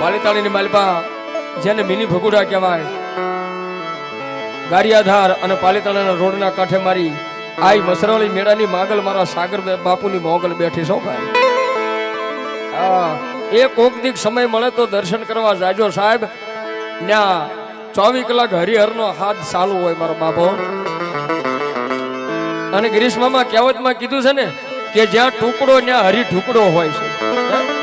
પાલીતાણીની માલપા જેને મિની ભગુડા કહેવાય, ગારિયાધાર અને પાલીતાણાના રોડના કાંઠે મારી આઈ મસરાળી મેળાની માગલ મારા સાગર બાપુની મોગલ બેઠી છો ભાઈ. હા, એક કોક દીક સમય મળે તો દર્શન કરવા જાજો સાહેબ. ત્યાં 24 કલાક હરિહરનો હાથ ચાલુ હોય મારો બાપો. અને ગિરીશ મામા કહેવતમાં કીધું છે ને કે જ્યાં ટુકડો ત્યાં હરી ઢુકડો હોય છે.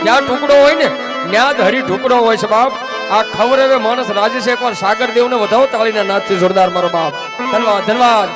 જ્યાં ટુકડો હોય ને ત્યાં જ હરી ઢુકડો હોય છે બાપ. આ ખબર હવે માણસ રાજેશ એકવાર સાગર દેવને વધાવો તાળીના નાદથી જોરદાર મારો બાપ. ધન્યવાદ ધન્યવાદ.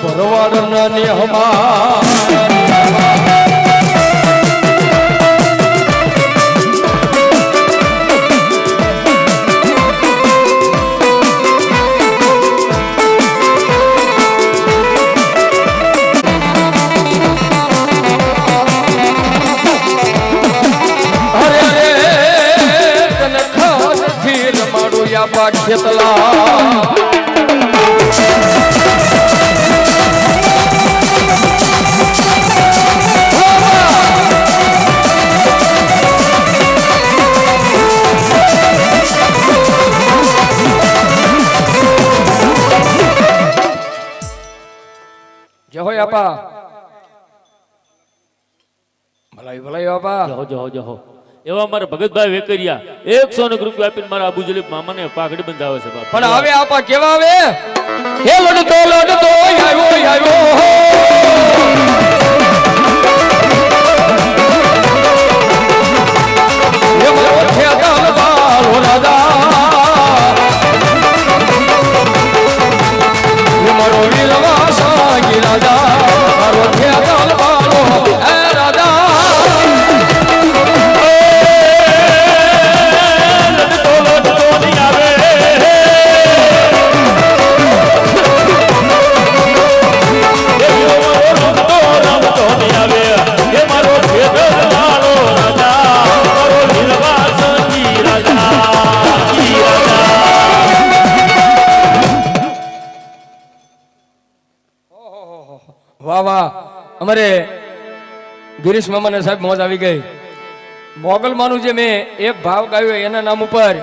ભરવાડના નેહમાં ખેતલા જય હોય આપા ભલાઈ ભલાઈ આપા જહો જહો જહો. એવા મારા ભગતભાઈ વેકરિયા 100 રૂપિયા આપીને મારા અબુ જલીબ મામાને પાઘડી બંધાવે છે બાપ. પણ હવે આપા કેવા આવે હે લડતો આવ્યો આવ્યો હે મારો ખેતલ બાલો રાજા હે મારો વીરવા સાગી રાજા મારો ખેતલ બાલો હે રાજા અમારે ગિરીશ મામાને સાહેબ મોજ આવી ગઈ. મોગલમાનું જે મેં એક ભાવ ગાયો એના નામ ઉપર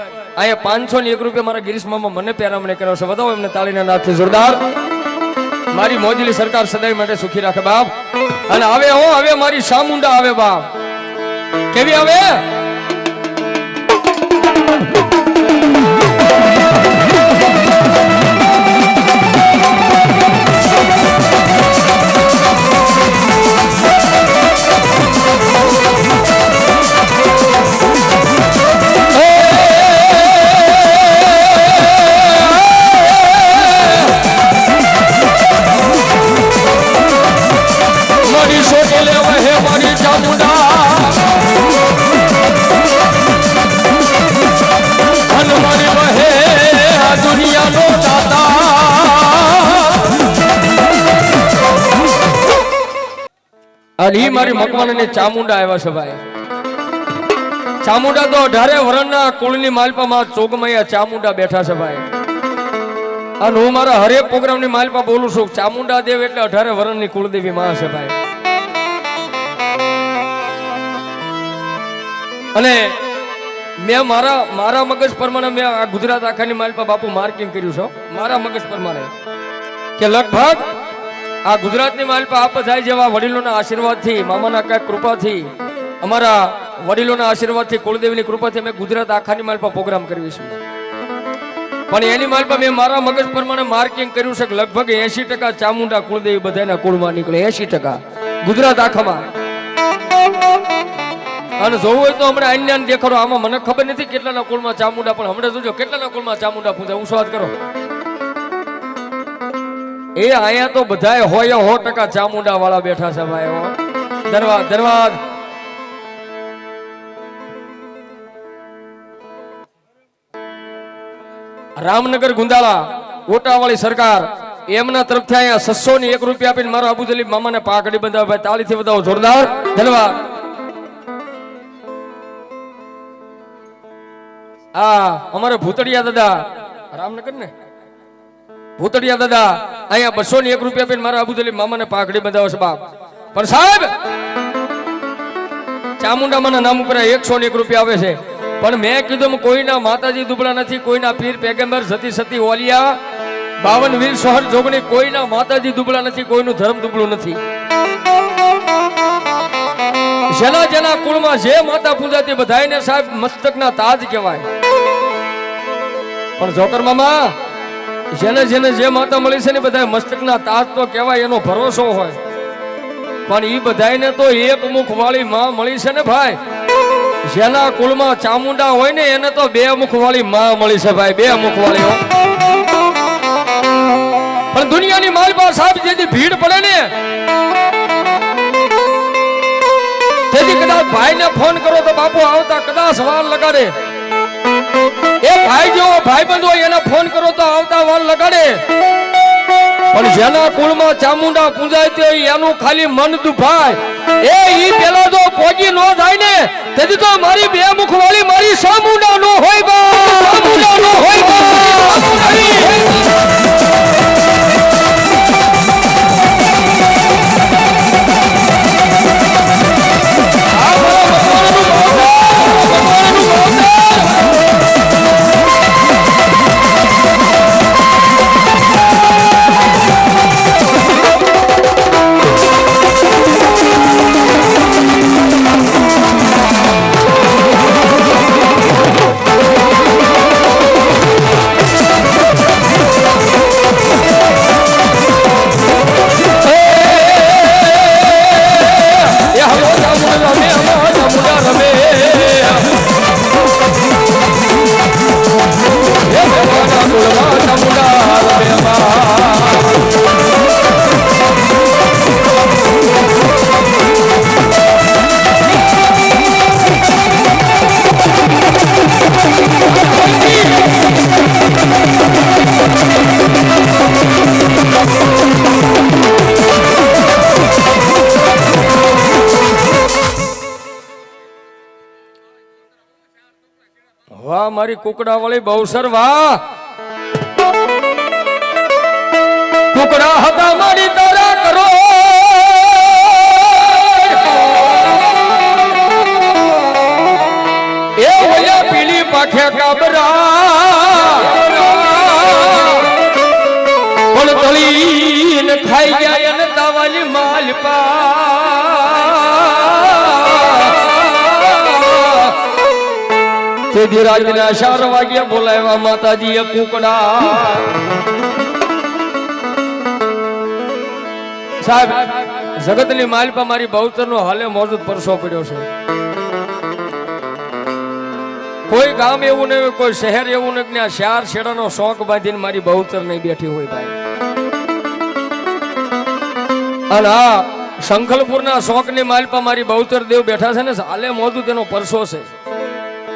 અહીંયા 501 રૂપિયા મારા ગિરીશ મામા મને પેરામણે કર્યો છે. બતાવો એમને તાળીના નાદથી જોરદાર. મારી મોજલી સરકાર સદાય માટે સુખી રાખે બાપ. અને હવે મારી શામુંડા આવે બાપ. કેવી આવે અને મારી મકવાણાની ચામુંડા આવ્યા છે ભાઈ. ચામુંડા તો 18 વરણના કુળની માલપામાં ચોગમૈયા ચામુંડા બેઠા છે ભાઈ. અને હું મારા હરેક પ્રોગ્રામની માલપા બોલું છું ચામુંડા દેવ એટલે 18 વરણની કુળદેવી માં છે ભાઈ. અને મેં મારા મગજ પ્રમાણે મેં આ ગુજરાત આખાની માલપા બાપુ માર્કિંગ કર્યું છે મારા મગજ પ્રમાણે કે લગભગ આ ગુજરાતની માલપા આપ જાય જેવા વડીલોના આશીર્વાદથી મામાના કઈ કૃપાથી અમારા વડીલોના આશીર્વાદથી કુળદેવીની કૃપાથી અમે ગુજરાત આખાની માલપા પ્રોગ્રામ કરીશું પણ એની માલપા મેં મારા મગજ પ્રમાણે માર્કિંગ કર્યું છે કે લગભગ 80% ચામુંડા કુળદેવી બધાના કુળમાં નીકળે 80% ગુજરાત આખામાં અને જોવું હોય તો હમણાં અન્ય દેખાડો આમાં મને ખબર નથી કેટલાના કુળમાં ચામુંડા પણ હમણાં જોજો કેટલાના કુળમાં ચામુંડા પૂજા ઉસ્વાદ કરો એ અહીંયા તો બધાય હોય 100% ચામુંડા વાળા બેઠા છે ભાઈ ધન્યવાદ ધન્યવાદ રામનગર ગુંદાળા ઓટાવાળી સરકાર એમના તરફથી અહીંયા 601 રૂપિયા આપીને મારા અબુ જલીબ મામાને પાઘડી બંધાવ ભાઈ તાળીથી વધાવો જોરદાર ધન્યવાદ અમારે ભૂતડિયા દાદા રામનગર ને ભૂતડિયા દાદા અહીંયા 201 રૂપિયા આપીને મારા અબુ જલીબ મામાને પાઘડી બંધાવે છે બાપ પણ સાહેબ ચામુંડામાના નામ ઉપર 101 રૂપિયા આવે છે પણ મેં કીધું કોઈના માતાજી દુબળા નથી કોઈના પીર પેગમ્બર સતી સતી ઓલિયા 52 વીર સોહર જોગણી કોઈના માતાજી દુબળા નથી કોઈનું ધર્મ દુબળું નથી જેના જેના કુળમાં જે માતા પૂજાતી બધાયને સાહેબ મસ્તકના તાજ કહેવાય પણ જોકર મામા જેને જેને જે માતા મળી છે ને બધા મસ્તકના તાજ તો કહેવાય એનો ભરોસો હોય પણ ઈ બધાયને તો એક મુખ વાળી માં મળી છે ને ભાઈ જેના કુળમાં ચામુંડા હોય ને એને તો 2 મુખ વાળી માં મળી છે ભાઈ 2 મુખ વાળી પણ દુનિયાની માલપા સાહેબ જેથી ભીડ પડે ને તેથી કદાચ ભાઈને ફોન કરો તો બાપુ આવતા કદાચ વાર લગાડે એ ભાઈ જેવો ભાઈબંધ હોય એને ફોન કરો તો આવતા વાર લગાડે પણ જેના કુળમાં ચામુંડા પૂજાય એનું ખાલી મન દુભાય એ ઈ પેલા તો પોગી નો થાય ને તેથી તો મારી 2 મુખ વાળી મારી ચામુંડા નો હોય બા ચામુંડા નો હોય બા વાહ મારી કુકડા વાળી બહુસર વાહ કુકડા હતા મારી તારા કરો એ ઓયા પીલી પાખે કાબરા પણ તળીને ખાઈ ગયા અને તાવાલી માલપા તેથી રાજના 4 વાગ્યા બોલાવ્યા માતાજીએ કુકડા સાહેબ જગતની માલપા મારી બહુચરનો હાલે મોજૂદ પરસો પડ્યો છે કોઈ ગામ એવું નહીં કોઈ શહેર એવું નહીં કે 4 શેડાનો શોખ બાંધીને મારી બહુચર નહીં બેઠી હોય ભાઈ અને આ શંખલપુરના શોખની માલપા મારી બહુચર દેવ બેઠા છે ને હાલે મોજૂદ એનો પરસો છે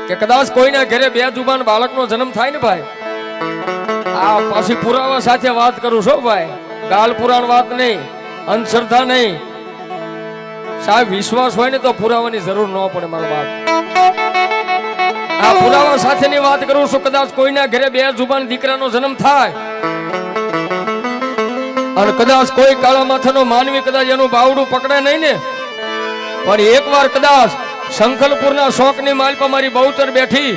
કે કદાચ કોઈના ઘરે 2 જુબાન બાળકનો જન્મ થાય ને ભાઈ આ પાછી પુરાવા સાથે વાત કરું છું ભાઈ ગાલ પુરાણ વાત નહીં અંધશ્રદ્ધા નહીં સાહેબ વિશ્વાસ હોય ને તો પુરાવાની જરૂર ન પડે મારો બાપ આ પુરાવા સાથેની વાત કરું છું કદાચ કોઈના ઘરે 2 જુબાન દીકરાનો જન્મ થાય અને કદાચ કોઈ કાળા માથાનો માનવી કદાચ એનું બાવડું પકડે નહીં ને પણ એકવાર કદાચ શંખલપુરના શોકની માલ પર મારી બહુચર બેઠી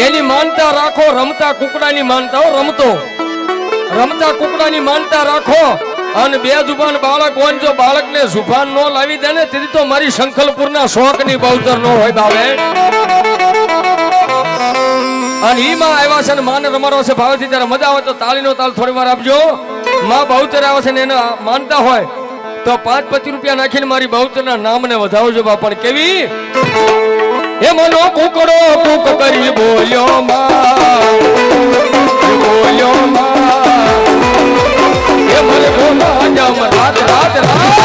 એની માનતા રાખો, રમતા કુકડાની માનતા હો, રમતા કુકડાની માનતા રાખો. અને બે જુબાન બાળક હોય, જો બાળકને જુબાન નો લાવી દે ને તેથી તો મારી શંખલપુરના શોકની બહુચર નો હોય બાવે. અને ઈ માં આવ્યા છે ને માને રમાડો છે ભાવથી, ત્યારે મજા આવે તો તાળીનો તાલ થોડી વાર આપજો. માં બહુચર આવે છે ને એને માનતા હોય તો 5-25 રૂપિયા નાખીને મારી બહુચરના નામને વધાવજો બાપા. કેવી એ મનો કુકડો કુક કરી બોલ્યો માં, બોલ્યો માં, એ મને બોલા જમ રાત રાત રાત.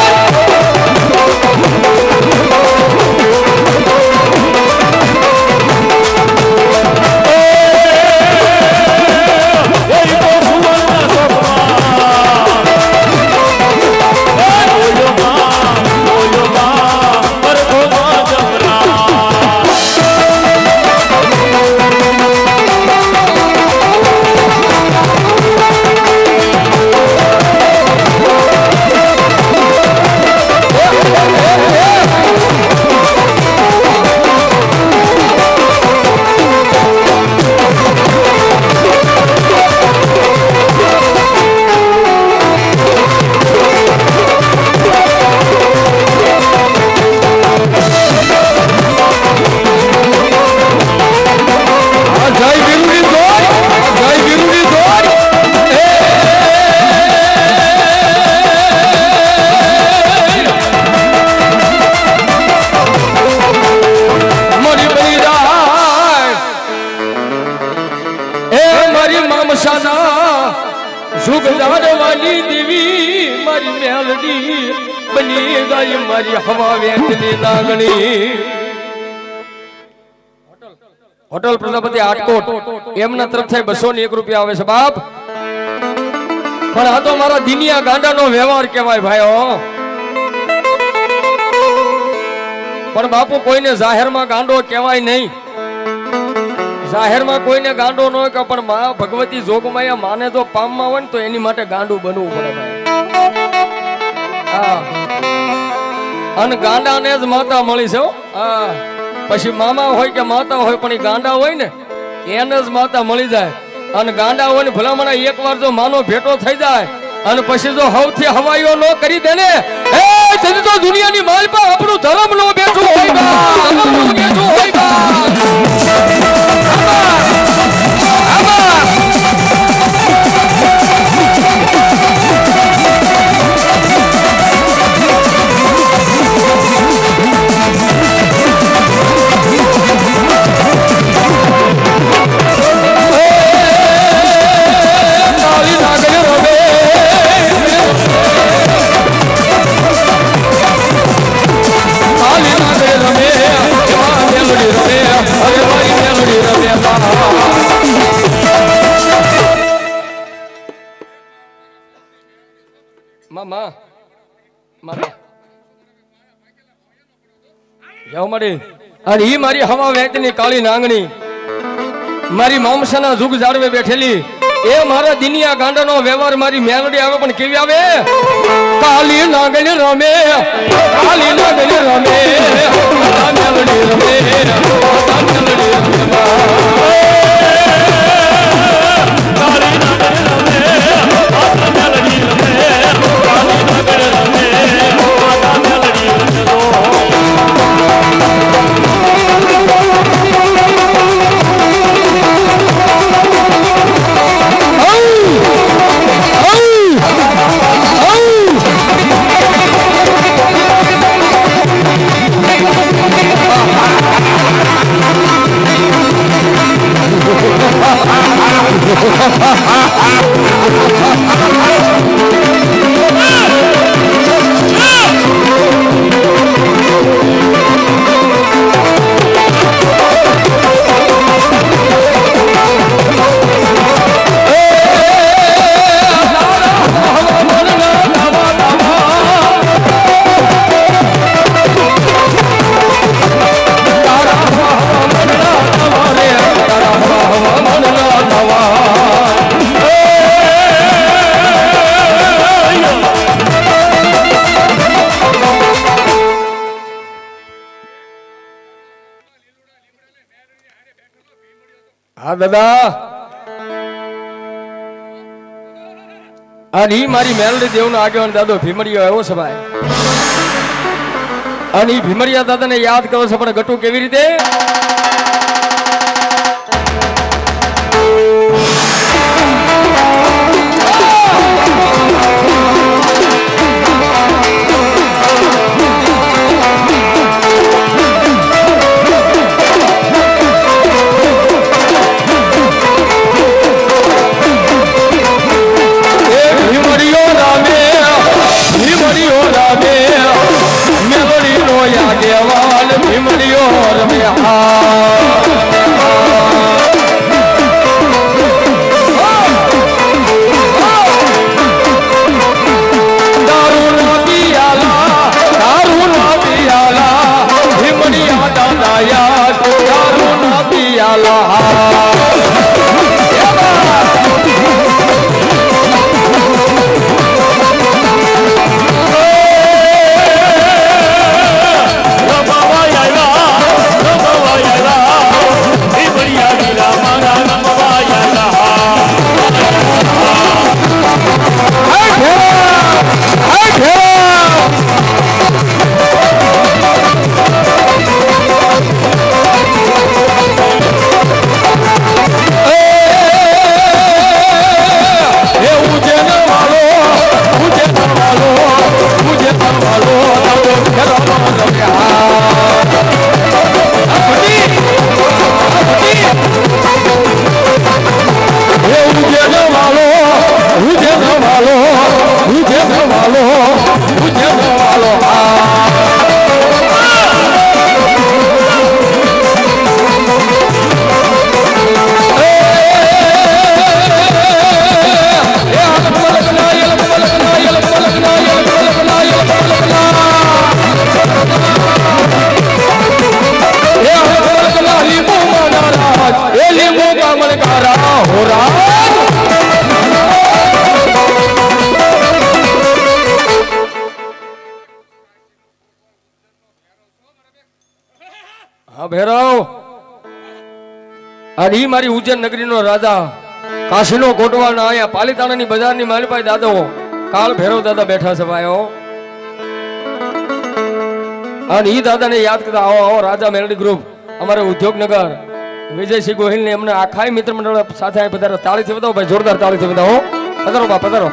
સુખ જાડવાની દેવી મારી મેલડી બની ગઈ મારી હવા વેચની નાગણી. હોટલ પ્રજાપતિ આટકોટ એમના તરફથી 201 રૂપિયા આવે છે બાપ. પણ આ તો મારા દિનિયા ગાંડાનો વ્યવહાર કહેવાય ભાઈઓ. પણ બાપુ કોઈને જાહેરમાં ગાંડો કહેવાય નહીં. જાહેરમાં કોઈને ગાંડો ન હોય, પણ મા ભગવતી જોગમાયા માને જો પામમાં હોય ને તો એની માટે ગાંડું બનવું પડે ભાઈ. હા, અને ગાંડાને જ માતા મળી છે. હા, પછી મામા હોય કે માતા હોય, પણ એ ગાંડા હોય ને એને જ માતા મળી જાય. અને ગાંડા હોય ને ભલામણા એકવાર જો માનો ભેટો થઈ જાય અને પછી જો હવથી હવાઈઓ ન કરી દે ને, એ તેથી તો દુનિયાની માલ પર આપણું ધર્મ નો બેઠું હોય બા, ધર્મ નો બેઠું હોય બા. મામા મામા જાવ મળી. અને ઈ મારી હવા વેચની કાળી નાંગણી મારી મામસાના જુગ જાળવે બેઠેલી એ મારા દિનિયા ગાંડાનો વ્યવહાર મારી મેલડી આવે, પણ કેવી આવે? કાળી નાંગણી રમે, કાળી નાંગણી રમે, મેલડી રમે, મેલડી રમે. હા દાદા અને ઈ મારી મેલડી દેવનો આગેવાન દાદો ભીમરિયો આવ્યો છે ભાઈ અને ઈ ભીમરિયા દાદાને યાદ કરો છે પણ ગટુ કેવી રીતે હા ભૈરવ અને ઈ મારી ઉજ્જૈન નગરીનો રાજા કાશીનો કોટવાલ અહીંયા પાલીતાણાની બજારની માલિપાઈ દાદો કાળ ભૈરવ દાદા બેઠા છે ભાઈઓ અને ઈ દાદાને યાદ કરતા આવો આવો રાજા મેલડી ગ્રુપ અમારે ઉદ્યોગનગર વિજયસિંહ ગોહિલ ને એમને આખા મિત્ર મંડળ સાથે અહીં પધારો તાળીથી બતાવો ભાઈ જોરદાર તાળીથી બતાવો પધારો બા પધારો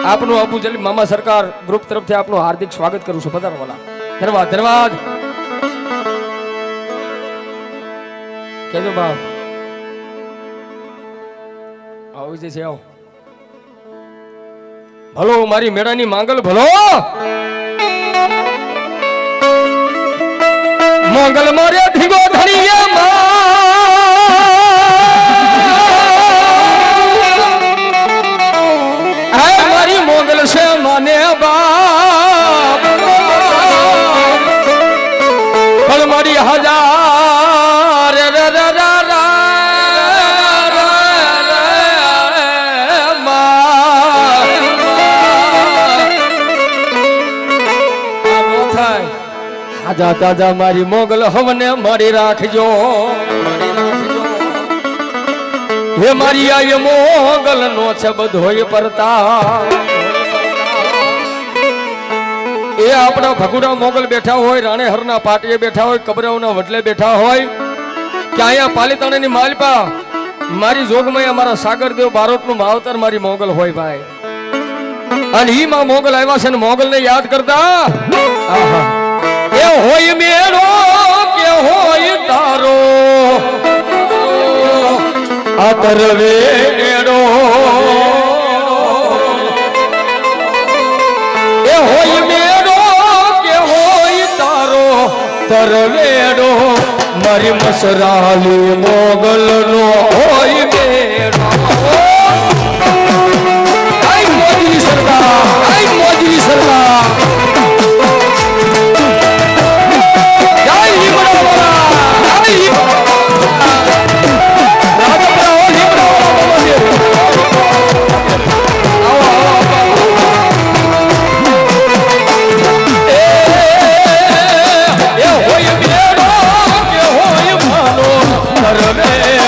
આપનું અબુ જલીલ મામા સરકાર ગ્રુપ તરફથી આપનું હાર્દિક સ્વાગત કરું છું પધારો વાલા ધન્યવાદ ધન્યવાદ કેજો બાપ આવો વિજય છે આવો ભલો મારી મેળાની માંગલ ભલો મંગલ મારે ભીગો ધણીએ મારી મોગલ છે માને બાપ પણ મારી હજાર તાજા તાજા મારી મોગલ હવને મારી રાખજો હે મારી આય મોગલ નો છે બધોય પરતા એ આપણા ભગુડા મોગલ બેઠા હોય રાણેહરના પાટીએ બેઠા હોય કબરાઓના વડલે બેઠા હોય કે અહીંયા પાલીતાણાની માલપા મારી જોગમાં અમારા સાગરદેવ બારોટનું માવતર મારી મોગલ હોય ભાઈ અને ઈ માં મોગલ આવ્યા છે ને મોગલ ને યાદ કરતા આહા એ હોય મેળો કે હોય તારો આતરવેડો એ હોય મેળો કે હોય તારો તરવેડો મારી મસરાલી મોગલ નો હોય મેળો આઈ મોદી સરકાર આઈ મોદી સરકાર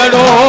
Pero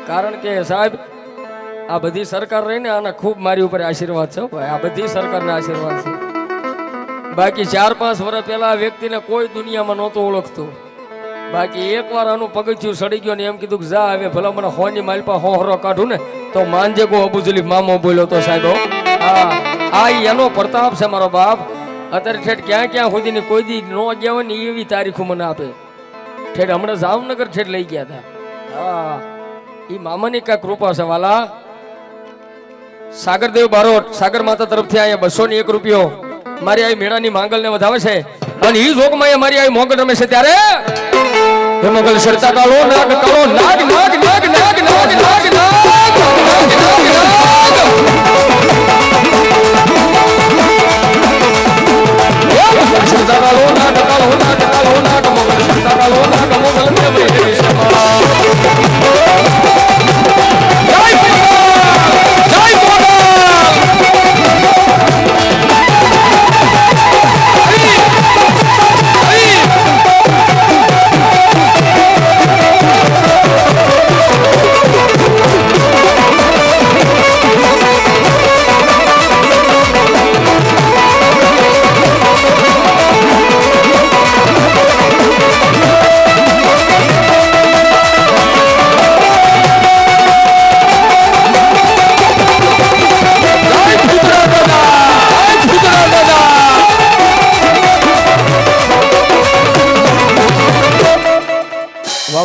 કારણ કે સાહેબ આ બધી સરકાર રહીને આના ખૂબ મારી ઉપર આશીર્વાદ છે હો ભાઈ, આ બધી સરકારના આશીર્વાદ છે. બાકી 4-5 વર્ષ પહેલા આ વ્યક્તિને કોઈ દુનિયામાં નહોતો ઓળખતો. બાકી એકવાર આનું પગથિયું સડી ગયો ને એમ કીધું કે જા હવે ભલા મને હોની માલપા હોહરો કાઢું ને તો માંજે કો અબુ જલીફ મામો બોલ્યો તો સાહેબ. આ એનો પ્રતાપ છે મારો બાપ. અત્યારે ઠેઠ ક્યાં ક્યાં સુધીની કોઈ દી ન ગયા હોય ને એવી તારીખો મને આપે. ઠેઠ હમણાં જામનગર ઠેઠ લઈ ગયા હતા. હા એ મામાની કાંઈ કૃપા છે વાલા. સાગરદેવ બારોટ સાગર માતા તરફથી અહીંયા 201 રૂપિયો મારી આ મેળાની માંગલને વધાવે છે અને ઈ જોગમાં એ મારી આ મોગલ રમે છે ત્યારે હે મોગલ સરતા કાળો નાગ કાળો નાગ નાગ નાગ નાગ નાગ નાગ સરતા કાળો નાગ કાળો નાગ કાળો નાગ મોગલ સરતા કાળો નાગ મોગલ રમે છે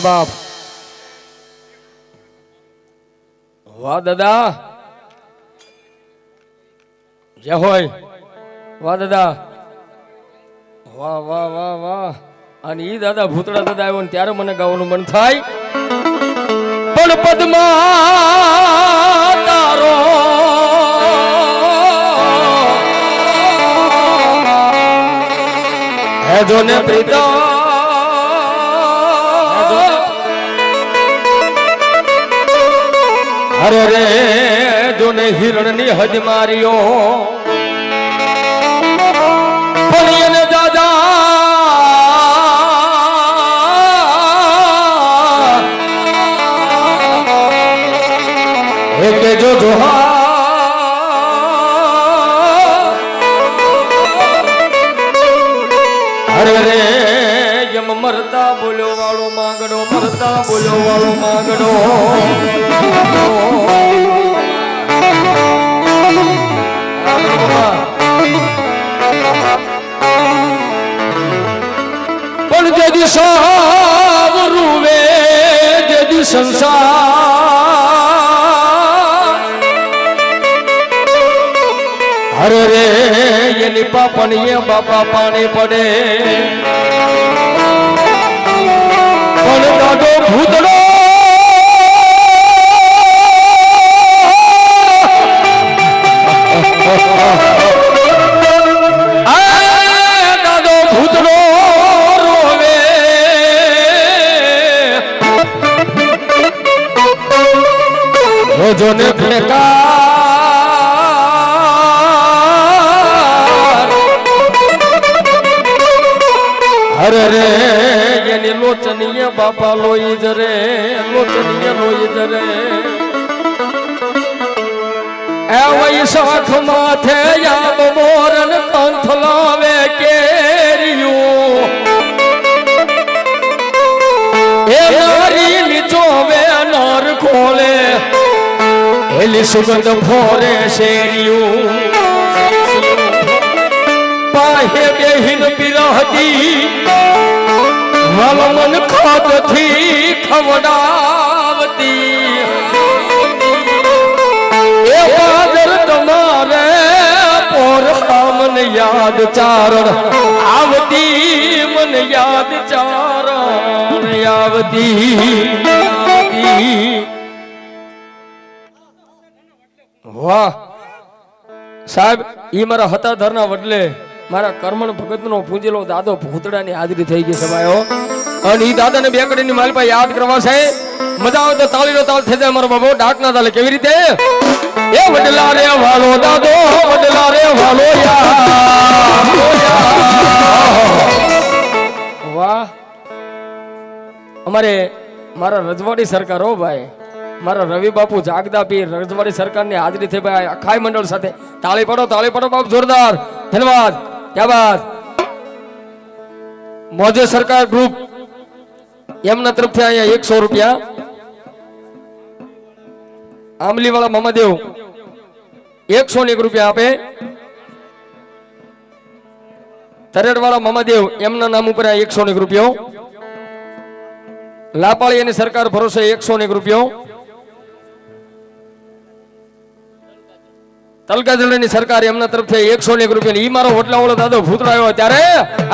બાપ. વાહ દાદા જય હોય. વાહ દાદા વાહ વાહ વાહ વાહ. અને ઈ દાદા ભૂતળા દાદા આવ્યો ને ત્યારે મને ગાવાનું મન થાય. પણ પદ્મા તારો હે જોને પ્રીતા અરે રે જોને હિરણની હદ માર્યો પણ એને દાદા હે કે જો જોહા અરે રે યમ મરતા બોલ્યો વાળો માંગડો મરતા બોલ્યો વાળો માંગડો પણ જેદી સાવ રૂવે જેદી સંસાર અરે રે એની પાપણીએ બાપા પાણી પડે પણ દાદો ભૂતડો દાદો ભૂતડો રોવે જોને ફેકા અરે રે એની લોચનીય બાપા લોહી જરે લોચનીય લોહી જરે એ વૈશાખ માથે યાદ મોરન કંથ લાવે કેરિયું એ નારી નીચોવે નર ખોલે એલી સુગંધ ફોરે શેરિયું પાહે બેહીન બિરહદી મન ખાતથી ખવડાવતી એ બાદર તમારે પોર મને યાદ ચારણ આવતી મને યાદ ચારણ આવતી. વાહ સાહેબ ઈ મારા હતા ધરના વડલે મારા કર્મણ ભગતનો પૂજેલો દાદો ભૂતડાની હાજરી થઈ ગઈ સભાયો અને ઈ દાદાને બે કડીની માલપા યાદ કરવા છે. મજા આવે તો તાળીનો તાળ થઈ જાય મારો બાબો. ડાકના તાલે કેવી રીતે એ વડલા રે વાલો દાદો વડલા રે વાલો વાહ. અમારે મારા રજવાડી સરકાર હો ભાઈ મારા રવિ બાપુ જાગદા પીર રજવાડી સરકારની હાજરી થઈ ભાઈ અખાઈ મંડળ સાથે તાળી પડો બાપ જોરદાર ધન્યવાદ ક્યા બાત મોજે સરકાર ગ્રુપ એમના તરફથી અહીંયા 100 રૂપિયા આંબલીવાળા મહાદેવ 101 રૂપિયા આપે તરેડવાળા મહાદેવ એમના નામ ઉપર 101 રૂપિયો લાપાળી અને સરકાર ભરોસે 101 રૂપિયો તલકા જિલ્લાની સરકાર એમના તરફથી 101 રૂપિયા ઈ મારો વડલાવાળો દાદો ભૂતળો આવ્યો ત્યારે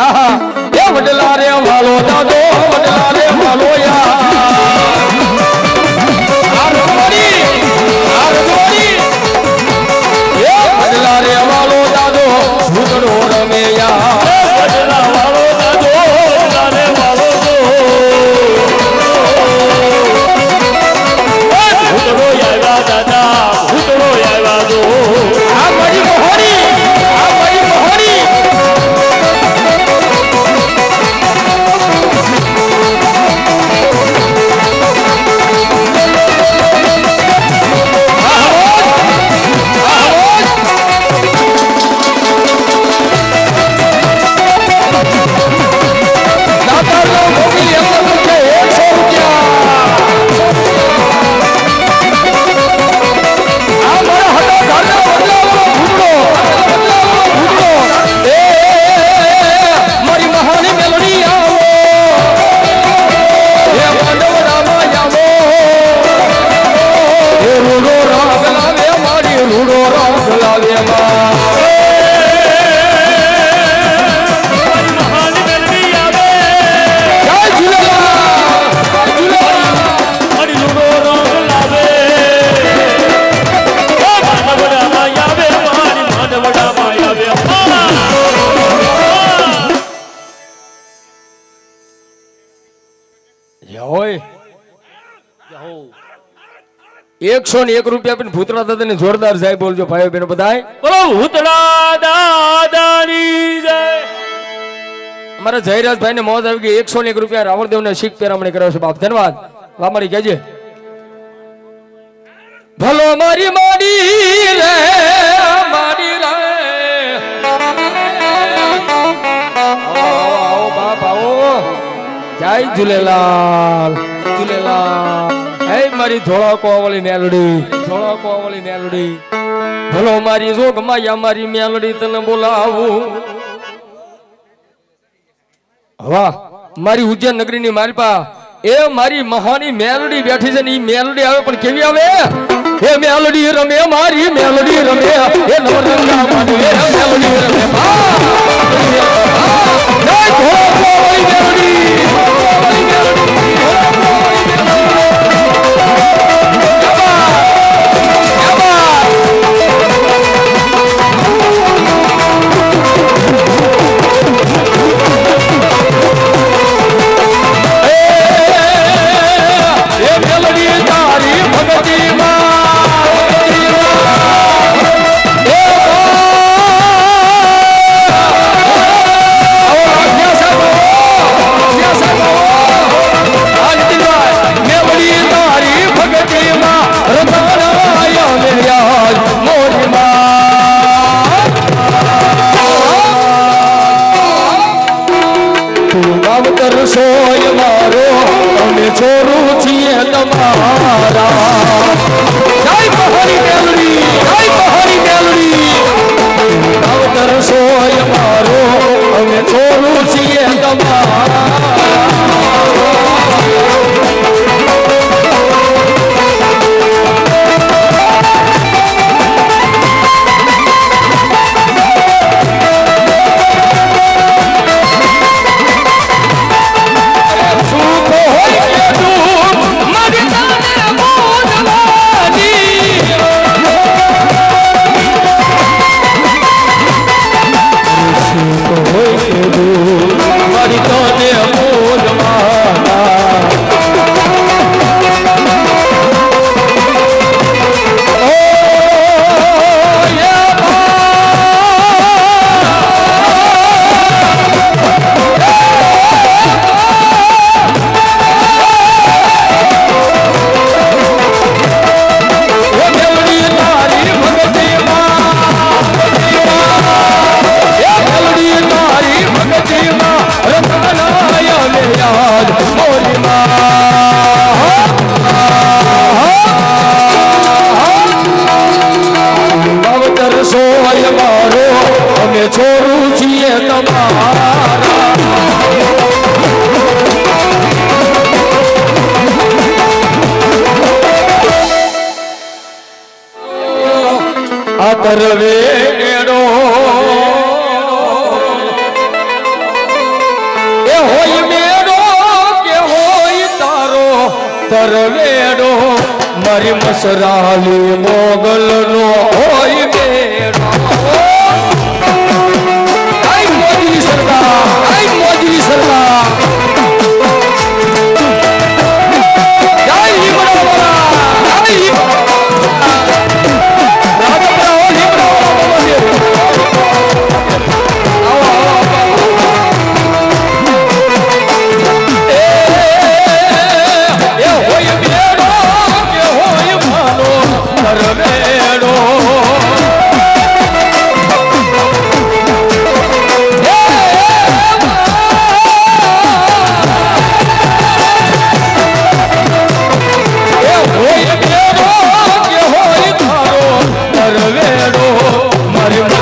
આહા એ વડલા રે વાલો દાદો વડલા રે વાલો યા આ રજવાડી એ વડલા રે વાલો દાદો ભૂતળો રમે યા વડલા વાળો દાદો વડલા રે વાળો ભૂતળો આવ્યા દાદા ભૂતળો આવ્યા દો આ મારી મોહરી હોય 101 રૂપિયા આપીને ભૂતળા દાદાને જોરદાર જાય બોલજો ભાઈઓ બહેનો બધાય બોલો ભૂતળા દાદાની જય અમારા જયરાજભાઈ ને મોજ આવી ગઈ 101 રૂપિયા રાવણદેવ ને શીખ પેરામણી કર્યો છે બાપ ધન્યવાદ વામાડી કહેજે ભલો મારી માડી રે આવો બાપ આવો જય ઝૂલેલાલ હે મારી ધોળા કોવળી મેલડી ભલો મારી જોગ માયા મારી મેલડી તને બોલાવું વાહ મારી ઉજ્જૈન નગરીની માલપા એ મારી મહાની મેલડી બેઠી છે ને ઈ મેલડી આવે પણ કેવી આવે એ મેલડી રમે મારી મેલડી રમે એ નવરંગા માની એ મેલડી રમે સોય મારો અમે છોરું છીએ તમારા જય પહાડી મેલડી અવતર સોય મારો અમે છોરું છીએ તમારા સુખ હોય કે દુઃખ મગતાને આ તરવેડો એ હોય મેળો કે હોય તારો તરવેડો મારી મસરાલી મોગલનો હોય મેળો આઈ મોજલી સરકાર આઈ મોજલી સરકાર જય લીમડાવાળા જય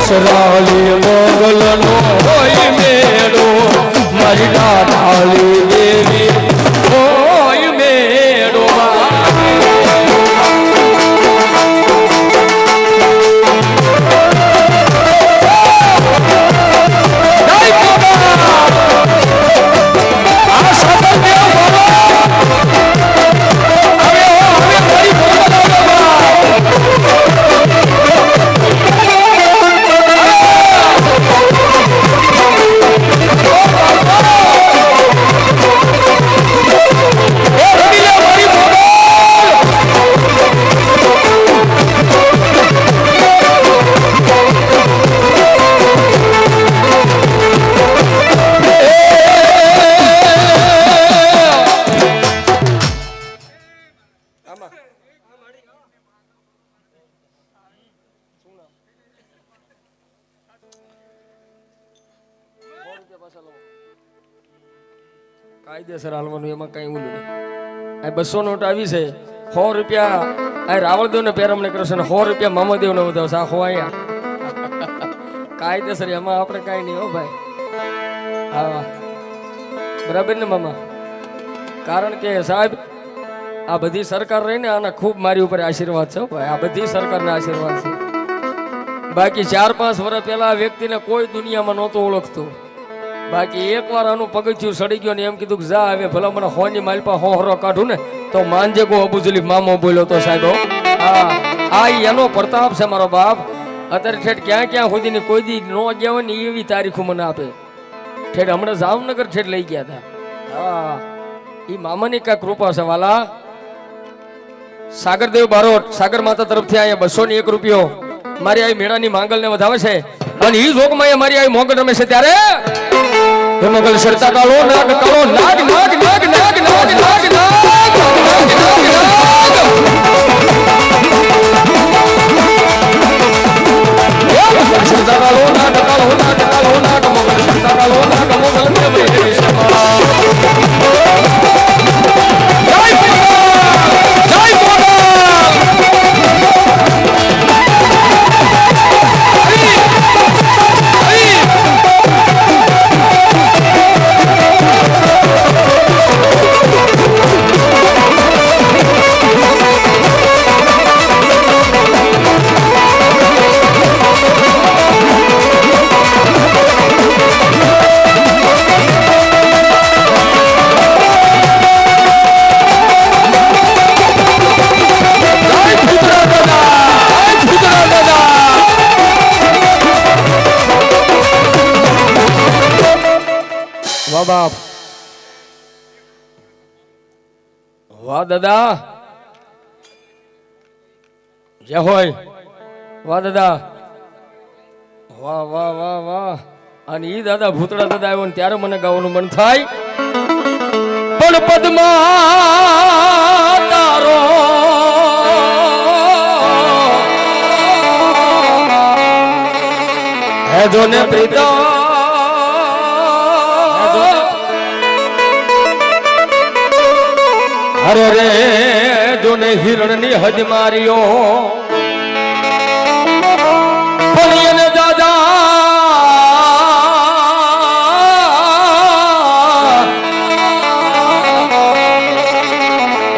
સરાલી મોગલનો હોય મેળો મારી દાતાલી દેવી હોય મેળો કાયદેસર હાલવાનું એમાં કઈ ઓલું નહીં આ 200 નોટ આવી છે 100 રૂપિયા આ રાવળદેવ ને પેરમણે કરે છે 100 રૂપિયા મામાદેવ ને વધાવશે આખો અહીંયા કાયદેસર એમાં આપણે કઈ નહીં હો ભાઈ હા બરાબર ને મામા કારણ કે સાહેબ આ બધી સરકાર રહીને આના ખૂબ મારી ઉપર આશીર્વાદ છે ભાઈ આ બધી સરકારના આશીર્વાદ છે બાકી 4-5 વર્ષ પહેલા આ વ્યક્તિને કોઈ દુનિયામાં નહોતો ઓળખતો બાકી એકવાર આનું પગથિયું સડી ગયો ને એમ કીધું કે જા હવે ભલા મને હોની માલપા હોહરો કાઢું ને તો માંજે કો અબુજલી મામો બોલ્યો તો સાહેબ આ એનો પ્રતાપ છે મારો બાપ અત્યારે ઠેઠ ક્યાં ક્યાં સુધીની કોઈ દી ન ગયા હોય ને એવી તારીખો મને આપે ઠેઠ હમણાં જામનગર ઠેઠ લઈ ગયા હતા હા એ મામાની કાંઈ કૃપા છે વાલા સાગરદેવ બારોટ સાગર માતા તરફથી અહીંયા 201 રૂપિયો મારી આ મેળાની માંગલને વધાવે છે અને ઈ જોગમાં મારી આ મોગલ રમે છે ત્યારે હે મોગલ શરતા કાળો નાગ કાળો નાગ નાગ નાગ નાગ નાગ નાગ નાગ શરતા કાળો નાગ કાળો નાગ કાળો નાગ મોગલ શરતા કાળો નાગ મોગલ રમે છે બાપ વાહ દાદા જય હોય વાહ દાદા વાહ વાહ વાહ વાહ અને ઈ દાદા ભૂતળા દાદા આવ્યો ને ત્યારે મને ગાવાનું મન થાય પણ પદ્મા તારો હે જોને પ્રીતા અરે રે જોને હિરણની હદ માર્યો પણ એને દાદા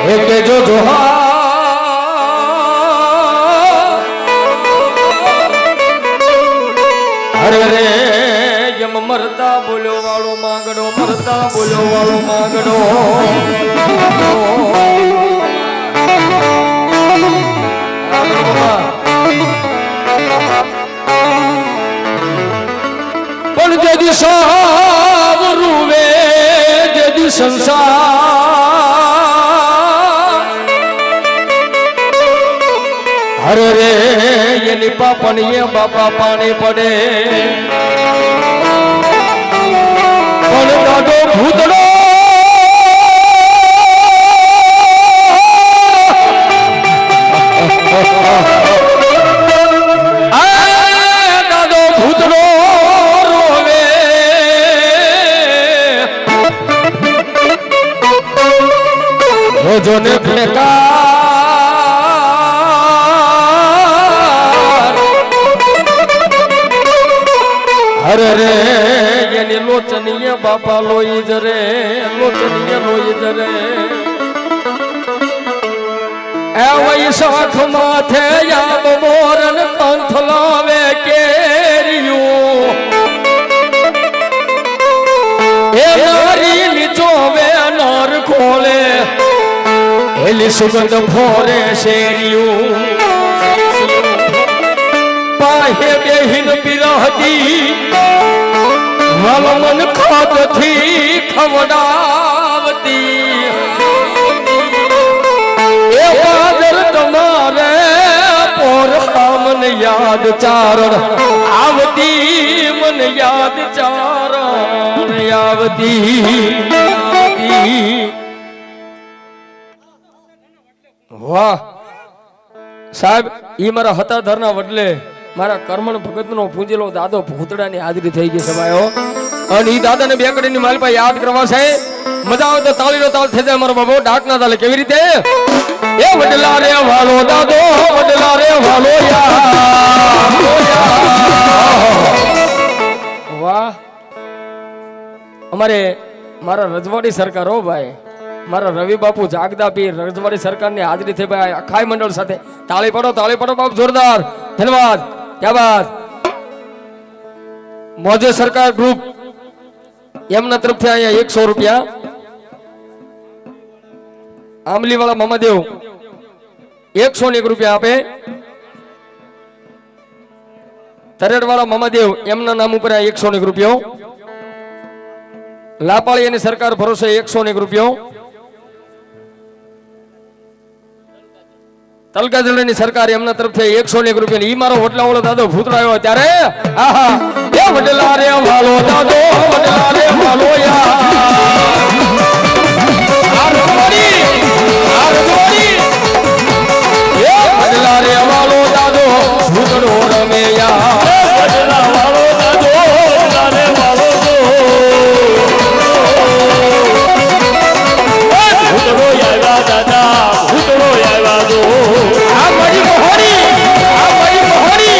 હે કે જો જોહા અરે રે એમ મરતા બોલ્યો વાળો માંગડો, મરતા બોલ્યો વાળો માંગડો. પણ જેદી સાવ રૂવે જેદી સંસાર હરે રે એની પાપણીએ બાપા પાણી પડે. પણ દાદો ભૂતડો દાદો ભૂતડો રોવે. રોજોને ફેંકા અરે રે એની લોચનીય બાપા લોહી જરે, લોચનીય લોહી જરે. એ વૈશાખ માથે યાદ મોરન કંથ લાવે કેરિયું. એ નારી નીચોવે નર ખોલે એલી સુગંધ ફોરે શેરિયું. પાહે બેહીન બિરહદી વલમન ખાતથી ખવડાવતી. એ બાદર તમારે પોર મને યાદ ચારણ આવતી, મને યાદ ચારણ આવતી. વાહ સાહેબ, ઈ મારા હતા ધરના વડલે મારા કર્મણ ભગતનો પૂજેલો દાદો ભૂતડાની હાજરી થઈ ગઈ સભાયો. અને ઈ દાદાને બે કડીની માલપા યાદ કરવા છે. મજા આવે તો તાળીનો તાળ થઈ જાય મારો બાબો. ડાકના તાલે કેવી રીતે? એ વડલા રે વાલો દાદો, વડલા રે વાલો વાહ. અમારે મારા રજવાડી સરકાર હો ભાઈ, મારા રવિ બાપુ જાગદા પીર રજવાડી સરકારની હાજરી થઈ ભાઈ. અખાઈ મંડળ સાથે તાળી પાડો, તાળી પાડો બાપ, જોરદાર. ધન્યવાદ. ક્યા બાત. મોજે સરકાર ગ્રુપ એમના તરફથી અહીંયા 100 રૂપિયા. આંબલીવાળા મામાદેવ 101 રૂપિયા આપે. તરેડવાળા મામાદેવ એમના નામ ઉપર 101 રૂપિયો. લાપાળી અને સરકાર ભરોસે 101 રૂપિયો. તલકા જલ્દીની સરકાર એમના તરફથી 101 રૂપિયા. ઈ મારો વડલા વાળો દાદો ભૂતળો આવ્યો ત્યારે આહા એ વડલા રે વાલો દાદો, વડલા રે વાલો વડલા રે વાલો દાદો ભૂતળો રમે વડલા વાળો દાદો, વડલા રે વાલો ભૂતળો આવ્યા દાદા, ભૂતળો આવ્યા દો. આ મારી મોહરી, આ મારી મોહરી.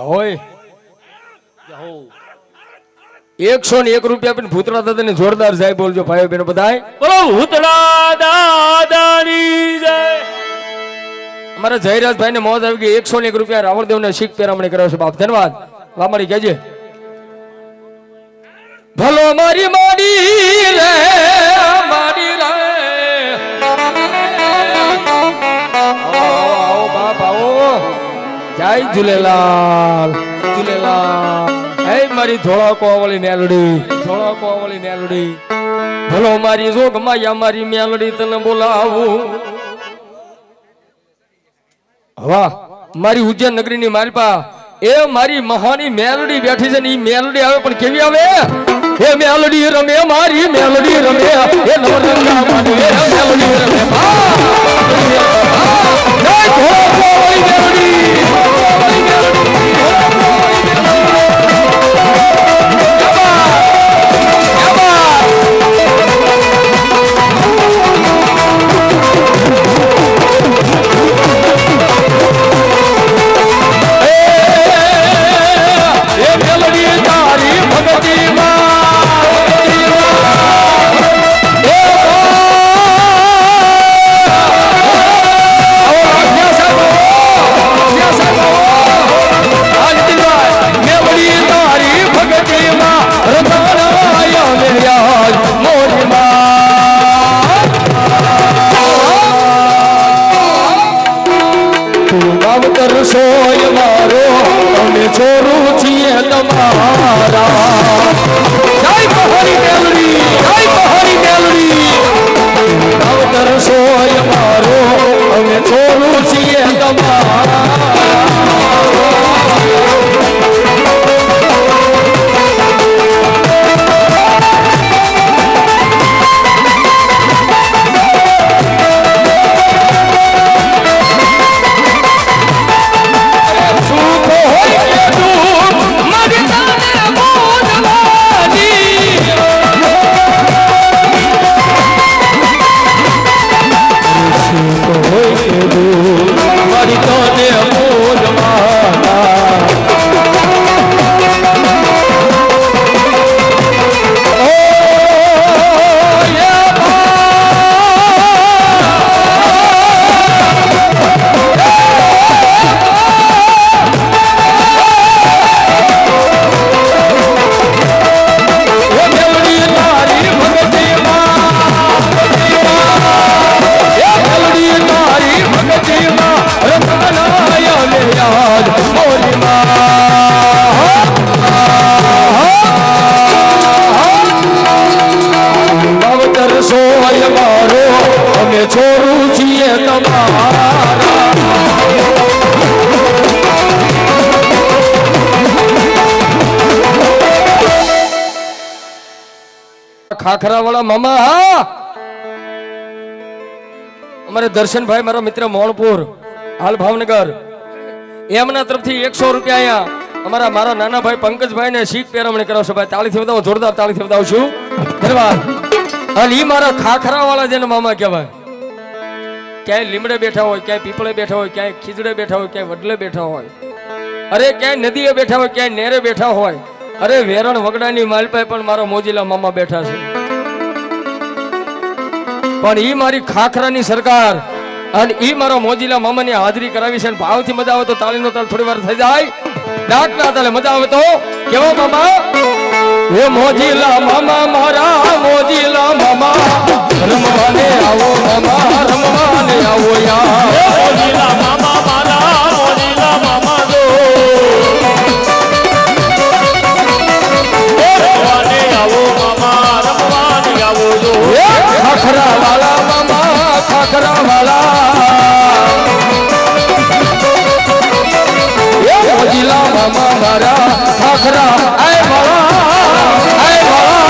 હોય 101 રૂપિયા આપીને ભૂતળા દાદાને જોરદાર જય બોલજો ભાઈઓ બહેનો બધાય. બોલો ભૂતળા દાદાની જય. અમારા જયરાજભાઈ ને મોજ આવી ગઈ. 101 રૂપિયા રાવણદેવ ને શીખ પેરામણી કર્યો છે બાપ. ધન્યવાદ. વામાડી કહેજે ભલો મારી માડી રે, માડી રે. આવો, આવો, આવો. ઝૂલેલાલ ઝૂલેલાલ. હે મારી ધોળા કોવાળી મેલડી ભલો મારી જોગમાયા મારી મેલડી તને બોલાવું. વાહ મારી ઉજ્જૈન નગરીની માલપા એ મારી મહાની મેલડી બેઠી છે ને ઈ મેલડી આવે પણ કેવી આવે એ મેલડી રમે મારી મેલડી રમે એ નવરંગા માની એ મેલડી રમે જય ઘોડી મેલડી સોય મારો અમે છોરું છીએ તમારા. જય પહાડી મેલડી અવતર સોય મારો અમે છોરું છીએ તમારા. છોરું છીએ તમારા. ખાખરા વાળા મામા હા અમારે દર્શનભાઈ મારા મિત્ર મોણપુર હાલ ભાવનગર એમના તરફથી 100 રૂપિયા અહીંયા મારા નાના ભાઈ પંકજભાઈ ને શીખ પેરમણી કરાવશો. ભાઈ તાળીથી વધાવો, જોરદાર તાળીથી વધાવશું. ધન્યવાદ. અને ઈ મારા ખાખરા વાળા જેને મામા કહેવાય. ક્યાંય લીમડે બેઠા હોય, ક્યાંય પીપળે બેઠા હોય, ક્યાંય ખીજડે બેઠા હોય, ક્યાંય વડલે બેઠા હોય, અરે ક્યાંય નદીએ બેઠા હોય, ક્યાંય નેરે બેઠા હોય, અરે વેરણ વગડાની માલપાઈ પણ મારા મોજીલા મામા બેઠા છે. પણ ઈ મારી ખાખરાની સરકાર અને ઈ મારા મોજીલા મામાની હાજરી કરાવી છે. ભાવથી મજા આવે તો તાળીનો તાળ થોડી વાર થઈ જાય. ડાકના તાલે મજા આવે તો કેવો મામા એ મોજીલા મામા મારા મોજીલા મામા રમવાને આવો મામા રમવાને આવો યાર. મોજીલા મામા મારા મોજીલા મામા દો રમવાને આવો મામા રમવાને આવો દો. ખાખરા વાલા મામા ખાખરા વાલા એ મોજીલા મામા મારા ખાખરા આય વાલા આય વાલા.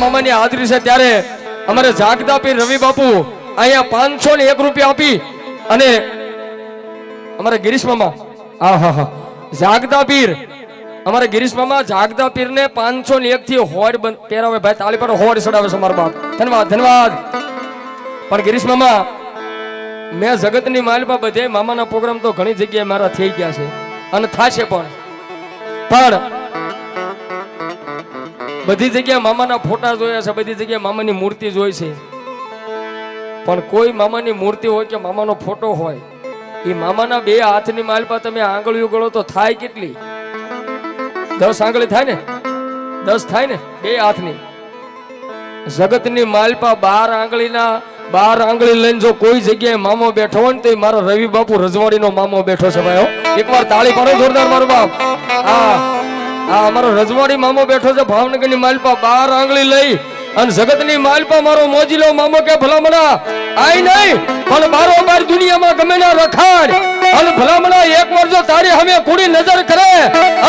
મામાની હાજરી છે ત્યારે અમારે જાગતા પીર રવિ બાપુ અહીંયા 501 રૂપિયા આપી અને અમારે ગિરીશ મામા હા જાગતા પીર અમારે ગિરીશ મામા જાગતા પીર ને 501 થી હોડ પહેરાવે ભાઈ તાળી પર હોડ ચડાવે છે મારા બાપ ધન્યવાદ ધન્યવાદ પણ ગિરીશ મામા મેં જગતની માલપા બધે મામાના પ્રોગ્રામ તો ઘણી જગ્યાએ મારા થઈ ગયા છે અને થાશે પણ બધી જગ્યાએ મામાના ફોટા જોયા છે બધી જગ્યાએ મામાની મૂર્તિ જોઈ છે પણ કોઈ મામાની મૂર્તિ હોય કે મામાનો ફોટો હોય એ મામાના બે હાથની માલપા તમે આંગળીઓ ગળો તો થાય કેટલી 10 આંગળી થાય ને 10 થાય ને બે હાથની જગતની માલપા 12 આંગળી લઈને જો કોઈ જગ્યાએ મામો બેઠો હોય ને તો મારો રવિ બાપુ રજવાડીનો મામો બેઠો છે ભાઈ એકવાર તાળી પાડો જોરદાર મારો બાપ હા અમારો રજવાડી મામો બેઠો છે ભાવનગરની માલપા 12 આંગળી લઈ અને જગતની માલપા મારો મોજીલો મામો કે ભલામણા આઈ નહીં પણ બારોબાર દુનિયામાં ગમે ના રખાડ અને ભલામણા એક વાર જો તારી હમે કુડી નજર કરે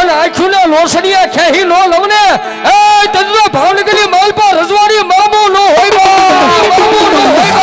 અને આંખોને લોસડિયા ખેહી નો લવને એ તજવા ભાવનગરની માલપા રજવાડી મામો નો હોય મામો નો હોય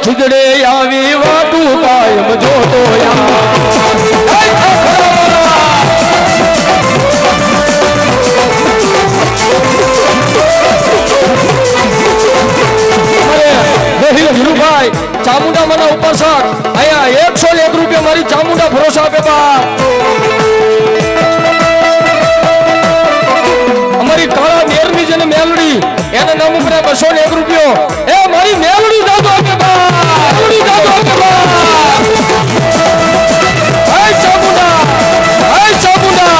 ખીજડે આવી વાટું કાયમ જોતો ધીરુભાઈ ચામુંડા મને ઉપાસક અહીંયા 101 રૂપિયા મારી ચામુંડા ભરોસા આપે બા અમારી કાળા મેરની જેને મેલડી એના નામ ઉપર 201 રૂપિયો એ મારી મેલડી દાદો આપે બા મેલડી દાદો આપે બા હાય ચામુંડા હાય ચામુંડા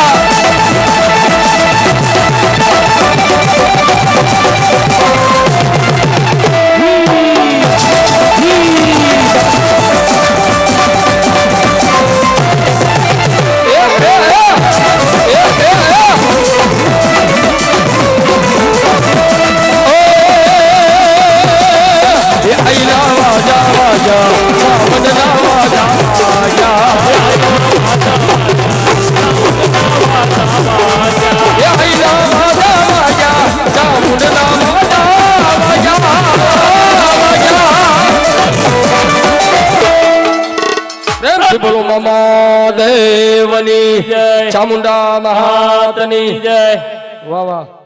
બોલો મામા દેવની ચામુંડા મહાતની જય વાહ વાહ